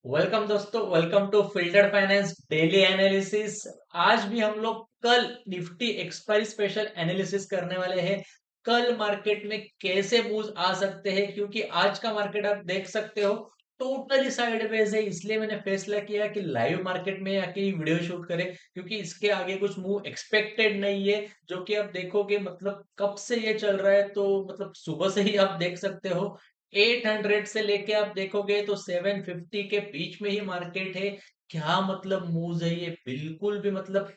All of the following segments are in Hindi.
वेलकम दोस्तों, welcome to filtered finance daily analysis. आज भी हम लोग कल निफ्टी एक्सपायरी स्पेशल एनालिसिस करने वाले हैं। कल मार्केट में कैसे मूव आ सकते हैं, क्योंकि आज का मार्केट आप देख सकते हो टोटली साइडवेज है। इसलिए मैंने फैसला किया कि लाइव मार्केट में आके ही वीडियो शूट करें, क्योंकि इसके आगे कुछ मूव एक्सपेक्टेड नहीं है। जो कि आप देखोगे, मतलब कब से ये चल रहा है, तो मतलब सुबह से ही आप देख सकते हो 800 से लेके आप देखोगे तो 750 के बीच में ही मार्केट है। क्या मतलब मूव्स है ये, बिल्कुल भी मतलब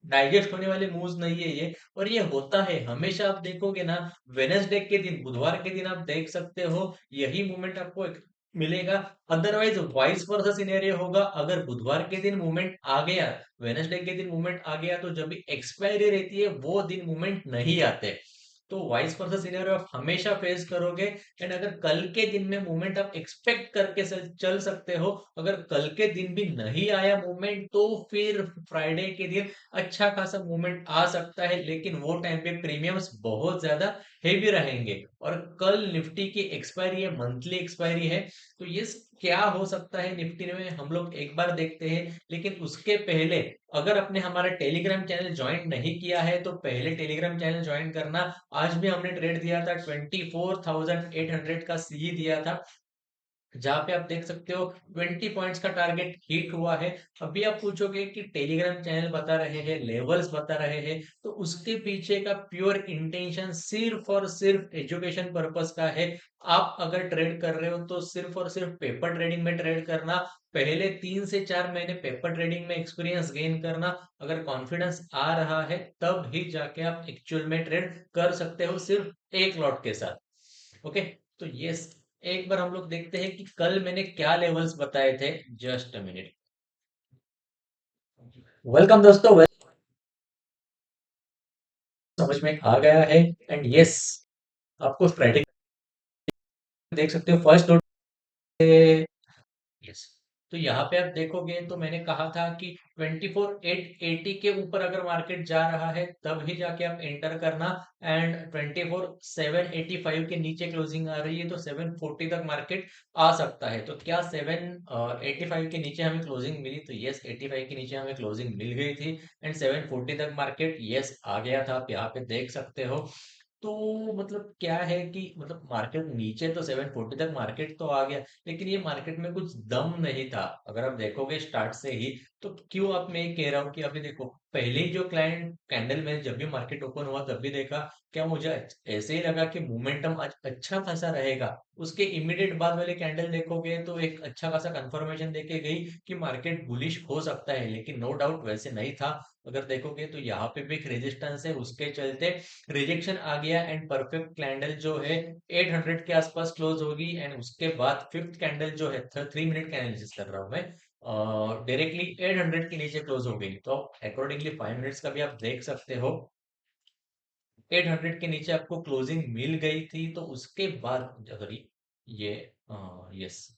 डाइजेस्ट होने वाले मूव्स नहीं है ये। और ये होता है हमेशा, आप देखोगे ना, वेनेसडे के दिन, बुधवार के दिन आप देख सकते हो यही मूवमेंट आपको मिलेगा। अदरवाइज वाइस वर्सा सिनेरियो होगा। अगर बुधवार के दिन मूवमेंट आ गया, वेनेसडे के दिन मूवमेंट आ गया, तो जब भी एक्सपायरी रहती है वो दिन मूवमेंट नहीं आते। तो वाइस वर्सा सिनेरियो आप हमेशा फेस करोगे। एंड अगर कल के दिन में मूवमेंट आप एक्सपेक्ट करके चल सकते हो। अगर कल के दिन भी नहीं आया मूवमेंट, तो फिर फ्राइडे के दिन अच्छा खासा मूवमेंट आ सकता है, लेकिन वो टाइम पे प्रीमियम्स बहुत ज्यादा हेवी रहेंगे। और कल निफ्टी की एक्सपायरी है, मंथली एक्सपायरी है। तो ये क्या हो सकता है निफ्टी में, हम लोग एक बार देखते हैं। लेकिन उसके पहले, अगर आपने हमारा टेलीग्राम चैनल ज्वाइन नहीं किया है तो पहले टेलीग्राम चैनल ज्वाइन करना। आज भी हमने ट्रेड दिया था, 24,800 का सी दिया था, जहां पे आप देख सकते हो 20 पॉइंट्स का टारगेट हिट हुआ है। अभी आप पूछोगे कि टेलीग्राम चैनल बता रहे हैं, लेवल्स बता रहे हैं, तो उसके पीछे का प्योर इंटेंशन सिर्फ और सिर्फ एजुकेशन पर्पस का है। आप अगर ट्रेड कर रहे हो तो सिर्फ और सिर्फ पेपर ट्रेडिंग में ट्रेड करना। पहले 3 से 4 महीने पेपर ट्रेडिंग में एक्सपीरियंस गेन करना। अगर कॉन्फिडेंस आ रहा है तब ही जाके आप एक्चुअल में ट्रेड कर सकते हो, सिर्फ एक लॉट के साथ। ओके, तो ये एक बार हम लोग देखते हैं कि कल मैंने क्या लेवल्स बताए थे। Just a minute. वेलकम दोस्तों, समझ में आ गया है। एंड यस, आपको स्ट्रेटेजी देख सकते हो फर्स्ट नोट। यस, तो यहाँ पे आप देखोगे तो मैंने कहा था कि 24,880 के ऊपर अगर मार्केट जा रहा है तब ही जाके आप एंटर करना। एंड 24,785 के नीचे क्लोजिंग आ रही है तो 740 तक मार्केट आ सकता है। तो क्या 785 के नीचे हमें क्लोजिंग मिली? तो यस, 85 के नीचे हमें क्लोजिंग मिल गई थी। एंड 740 तक मार्केट यस आ गया था, आप यहाँ पे देख सकते हो। तो मतलब क्या है कि मतलब मार्केट नीचे तो 740 तक मार्केट तो आ गया, लेकिन ये मार्केट में कुछ दम नहीं था। अगर आप देखोगे स्टार्ट से ही, तो क्यों आप मैं ये कह रहा हूँ कि अभी देखो, पहले ही जो क्लाइंट कैंडल में जब भी मार्केट ओपन हुआ तब भी देखा, क्या मुझे ऐसे ही लगा कि मोमेंटम आज अच्छा खासा रहेगा। उसके इमीडिएट बाद वाले कैंडल देखोगे तो एक अच्छा खासा कंफर्मेशन देके गई कि मार्केट बुलिश हो सकता है, लेकिन नो डाउट वैसे नहीं था। अगर देखोगे तो यहाँ पे भी एक रेजिस्टेंस है, उसके चलते रिजेक्शन आ गया। एंड परफेक्ट कैंडल जो है 800 के आसपास क्लोज होगी। एंड उसके बाद फिफ्थ कैंडल जो है, 3 मिनट का एनालिसिस कर रहा हूं मैं, डायरेक्टली 800 के नीचे क्लोज हो गई। तो अकॉर्डिंगली 5 मिनट्स का भी आप देख सकते हो 800 के नीचे आपको क्लोजिंग मिल गई थी। तो उसके बाद अगर ये यस,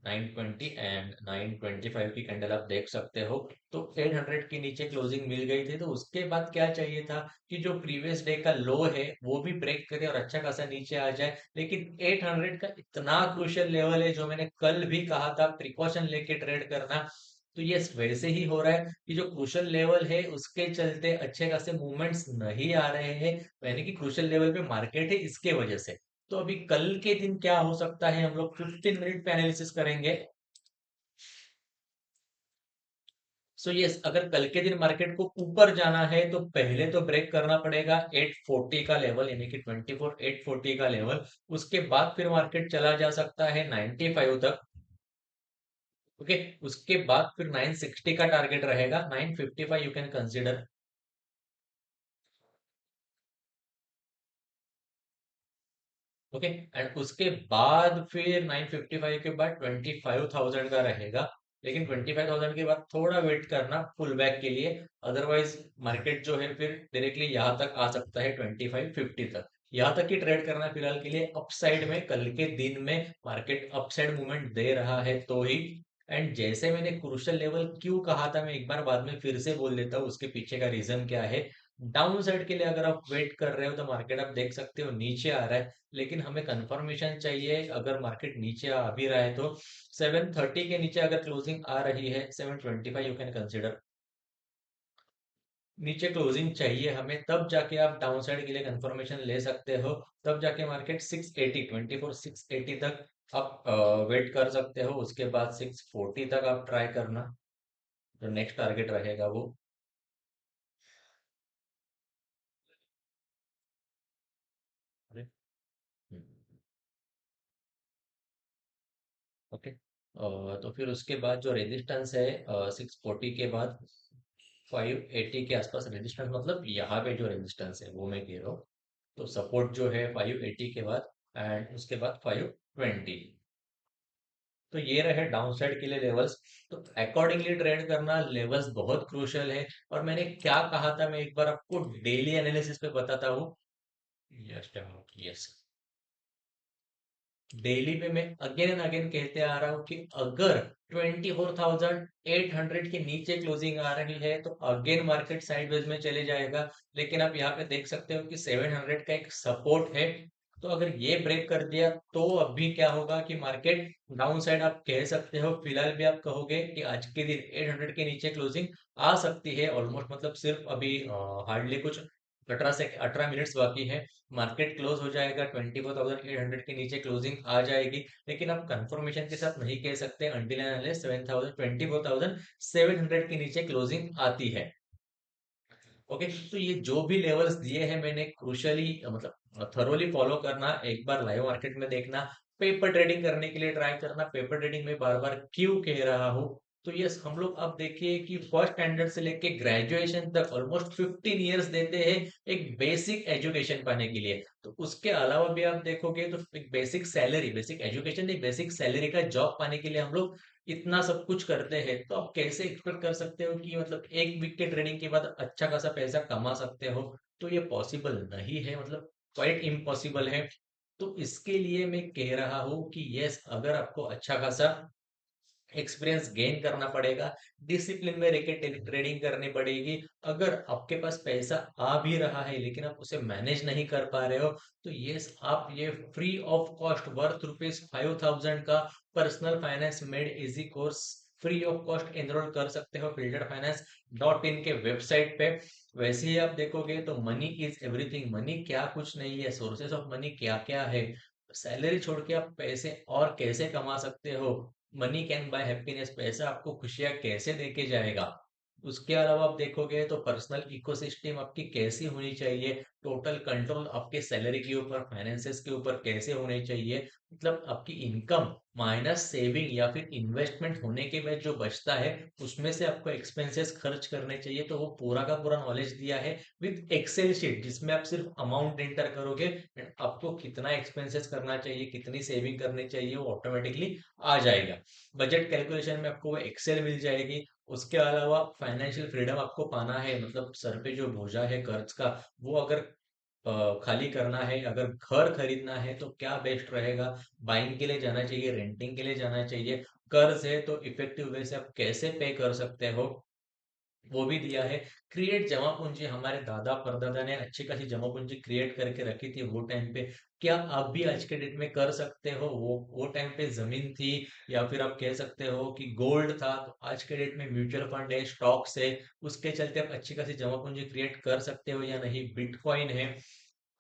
920 एंड 925 की कैंडल आप देख सकते हो, तो 800 के नीचे क्लोजिंग मिल गई थी। तो उसके बाद क्या चाहिए था कि जो प्रीवियस डे का लो है वो भी ब्रेक करे और अच्छा खासा नीचे आ जाए। लेकिन 800 का इतना क्रूशियल लेवल है, जो मैंने कल भी कहा था प्रिकॉशन लेके ट्रेड करना। तो ये वैसे ही हो रहा है कि जो क्रूशियल लेवल है उसके चलते अच्छे खासे मूवमेंट्स नहीं आ रहे हैं, यानी कि क्रूशियल लेवल पे मार्केट है इसके वजह से। तो अभी कल के दिन क्या हो सकता है, हम लोग 15 मिनट पे एनालिसिस करेंगे। सो यस, अगर कल के दिन मार्केट को ऊपर जाना है तो पहले तो ब्रेक करना पड़ेगा 840 का लेवल, यानी कि 24,840 का लेवल। उसके बाद फिर मार्केट चला जा सकता है 95 तक। ओके, उसके बाद फिर 960 का टारगेट रहेगा, 955 you can consider. Okay, and उसके बाद फिर 955 के बाद 25,000 का रहेगा। लेकिन 25,000 के बाद थोड़ा वेट करना पुल बैक के लिए। अदरवाइज मार्केट जो है फिर डायरेक्टली यहाँ तक आ सकता है 2550 तक। यहाँ तक ही ट्रेड करना फिलहाल के लिए। अपसाइड में कल के दिन में मार्केट अपसाइड मूवमेंट दे रहा है तो ही। एंड जैसे मैंने क्रूशियल लेवल क्यों कहा था, मैं एक बार बाद में फिर से बोल देता हूँ उसके पीछे का रीजन क्या है। डाउन साइड के लिए अगर आप वेट कर रहे हो तो मार्केट आप देख सकते हो नीचे आ रहा है, लेकिन हमें कंफर्मेशन चाहिए। अगर मार्केट नीचे आ भी रहा है तो 730 के नीचे अगर क्लोजिंग आ रही है, 725 यू कैन कंसिडर, नीचे क्लोजिंग चाहिए हमें, तब जाके आप डाउन साइड के लिए कंफर्मेशन ले सकते हो। तब जाके मार्केट 680, 680 तक आप वेट कर सकते हो। उसके बाद 640 तक आप ट्राई करना, जो नेक्स्ट टारगेट रहेगा वो। अरे, ओके। तो फिर उसके बाद जो रेजिस्टेंस है 640 के बाद 580 के आसपास रेजिस्टेंस, मतलब यहाँ पे जो रेजिस्टेंस है वो मैं कह रहा हूँ। तो सपोर्ट जो है 580 के बाद, एंड उसके बाद 520। तो ये रहे डाउन साइड के लिए लेवल्स। तो अकॉर्डिंगली ट्रेड करना, लेवल्स बहुत क्रूशियल है। और मैंने क्या कहा था, मैं एक बार आपको डेली एनालिसिस पे बताता हूँ। यस, यस, डेली पे मैं अगेन एंड अगेन कहते आ रहा हूँ कि अगर 24,800 के नीचे क्लोजिंग आ रही है तो अगेन मार्केट साइडवेज में चले जाएगा। लेकिन आप यहाँ पे देख सकते हो कि 700 का एक सपोर्ट है। तो अगर ये ब्रेक कर दिया तो अभी क्या होगा कि मार्केट डाउन साइड आप कह सकते हो। फिलहाल भी आप कहोगे कि आज के दिन 800 के नीचे क्लोजिंग आ सकती है ऑलमोस्ट, मतलब सिर्फ अभी हार्डली कुछ 18 मिनट्स बाकी है। मार्केट क्लोज हो जाएगा, 24,800 के नीचे क्लोजिंग आ जाएगी। लेकिन आप कंफर्मेशन के साथ नहीं कह सकते अंटिल एंड अनलेस 24,700 के नीचे क्लोजिंग आती है। ओके, तो ये जो भी लेवल्स दिए हैं मैंने क्रूशली, मतलब थरोली फॉलो करना, एक बार लाइव मार्केट में देखना, पेपर ट्रेडिंग करने के लिए ट्राई करना। पेपर ट्रेडिंग में बार बार क्यों कह रहा हूँ, तो यस, हम लोग अब देखिए कि फर्स्ट स्टैंडर्ड से लेके ग्रेजुएशन तक ऑलमोस्ट 15 इयर्स देते हैं एक बेसिक एजुकेशन पाने के लिए। तो उसके अलावा भी आप देखोगे तो एक बेसिक सैलरी, बेसिक एजुकेशन नहीं, बेसिक सैलरी का जॉब पाने के लिए हम लोग इतना सब कुछ करते हैं। तो आप कैसे एक्सपेक्ट कर सकते हो कि मतलब एक वीक के ट्रेनिंग के बाद अच्छा खासा पैसा कमा सकते हो। तो ये पॉसिबल नहीं है, मतलब क्वाइट इम्पॉसिबल है। तो इसके लिए मैं कह रहा हूँ कि यस, अगर आपको अच्छा खासा एक्सपीरियंस गेन करना पड़ेगा, डिसिप्लिन में रह के ट्रेडिंग करनी पड़ेगी। अगर आपके पास पैसा आ भी रहा है लेकिन आप उसे मैनेज नहीं कर पा रहे हो, तो यस, आप ये फ्री ऑफ कॉस्ट वर्थ ₹5,000 का personal finance made easy course free of cost enrol कर सकते हो filteredfinance.in के वेबसाइट पे। वैसे ही आप देखोगे तो मनी इज एवरीथिंग, मनी क्या कुछ नहीं है, सोर्सेस ऑफ मनी क्या क्या है। सैलरी छोड़ के आप पैसे और कैसे कमा सकते हो, मनी कैन बाय हैप्पीनेस, पैसा आपको खुशियां कैसे देके जाएगा। उसके अलावा आप देखोगे तो पर्सनल इकोसिस्टम आपकी कैसी होनी चाहिए, टोटल कंट्रोल आपके सैलरी के ऊपर, फाइनेंसेस के ऊपर कैसे होने चाहिए। मतलब आपकी इनकम माइनस सेविंग या फिर इन्वेस्टमेंट होने के बाद जो बचता है उसमें से आपको एक्सपेंसेस खर्च करने चाहिए। तो वो पूरा का पूरा नॉलेज दिया है विद एक्सेल शीट, जिसमें आप सिर्फ अमाउंट एंटर करोगे and आपको कितना एक्सपेंसेस करना चाहिए, कितनी सेविंग करनी चाहिए, वो ऑटोमेटिकली आ जाएगा। बजट कैलकुलेशन में आपको वो एक्सेल मिल जाएगी। उसके अलावा फाइनेंशियल फ्रीडम आपको पाना है, मतलब सर पे जो बोझा है कर्ज का, वो अगर खाली करना है, अगर घर खरीदना है तो क्या बेस्ट रहेगा, बाइंग के लिए जाना चाहिए, रेंटिंग के लिए जाना चाहिए, कर्ज है तो इफेक्टिव वे से आप कैसे पे कर सकते हो, वो भी दिया है। क्रिएट जमा पूंजी, हमारे दादा परदादा ने अच्छी खासी जमा पूंजी क्रिएट करके रखी थी वो टाइम पे, क्या आप भी आज के डेट में कर सकते हो। वो टाइम पे जमीन थी, या फिर आप कह सकते हो कि गोल्ड था। तो आज के डेट में म्यूचुअल फंड है, स्टॉक्स है, उसके चलते आप अच्छी खासी जमा पूंजी क्रिएट कर सकते हो या नहीं। बिटकॉइन है,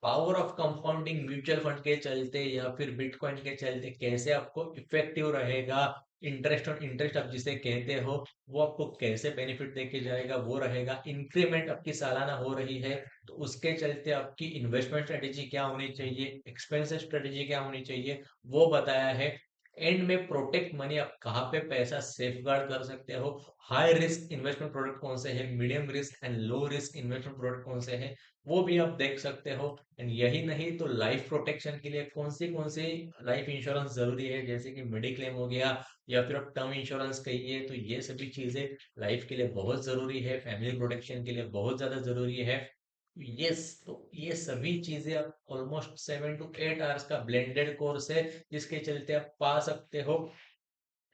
power of compounding mutual fund के चलते या फिर बिटकॉइन के चलते कैसे आपको इफेक्टिव रहेगा। इंटरेस्ट ऑन इंटरेस्ट आप जिसे कहते हो, वो आपको कैसे बेनिफिट देके जाएगा, वो रहेगा। इंक्रीमेंट आपकी सालाना हो रही है तो उसके चलते आपकी इन्वेस्टमेंट स्ट्रेटेजी क्या होनी चाहिए, एक्सपेंसेस स्ट्रेटेजी क्या होनी चाहिए, वो बताया है। एंड में प्रोटेक्ट मनी, आप कहाँ पे पैसा सेफ गार्ड कर सकते हो, हाई रिस्क इन्वेस्टमेंट प्रोडक्ट कौन से हैं, medium risk and low risk investment product कौन से हैं, वो भी आप देख सकते हो। एंड यही नहीं तो लाइफ प्रोटेक्शन के लिए कौन सी लाइफ इंश्योरेंस जरूरी है, जैसे कि मेडिक्लेम हो गया या फिर आप टर्म इंश्योरेंस कहिए, तो ये सभी चीजें लाइफ के लिए बहुत जरूरी है, फैमिली प्रोटेक्शन के लिए बहुत ज्यादा जरूरी है। यस, तो ये सभी चीजें आप ऑलमोस्ट 7 to 8 आवर्स का ब्लेंडेड कोर्स है, जिसके चलते आप पा सकते हो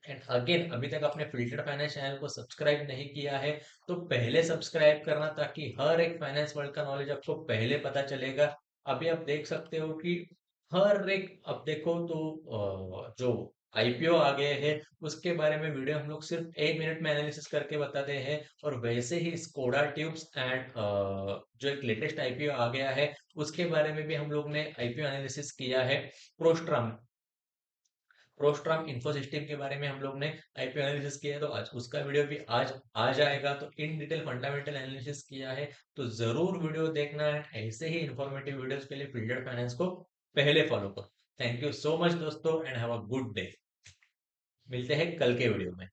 एंड अगेन, अभी तक आपने फिल्टर्ड फाइनेंस चैनल को सब्सक्राइब नहीं किया है तो पहले सब्सक्राइब करना, ताकि हर एक फाइनेंस वर्ल्ड का नॉलेज आपको पहले पता चलेगा। अभी आप देख सकते हो कि हर एक, अब देखो तो जो आईपीओ आ गए हैं उसके बारे में वीडियो हम लोग सिर्फ 1 मिनट में एनालिसिस करके बताते हैं। और वैसे ही स्कोडा ट्यूब्स एंड जो एक लेटेस्ट आईपीओ आ गया है उसके बारे में भी हम लोग ने आईपीओ एनालिसिस किया है। प्रोस्ट्रम प्रोस्ट्रम इंफोसिस्टम के बारे में हम लोग ने आईपी एनालिसिस किया है, तो आज उसका वीडियो भी आज आ जाएगा। तो इन डिटेल फंडामेंटल एनालिसिस किया है, तो जरूर वीडियो देखना है। ऐसे ही इंफॉर्मेटिव वीडियोस के लिए फील्डर फाइनेंस को पहले फॉलो करो। थैंक यू सो मच दोस्तों, and have a good day. मिलते हैं कल के वीडियो में।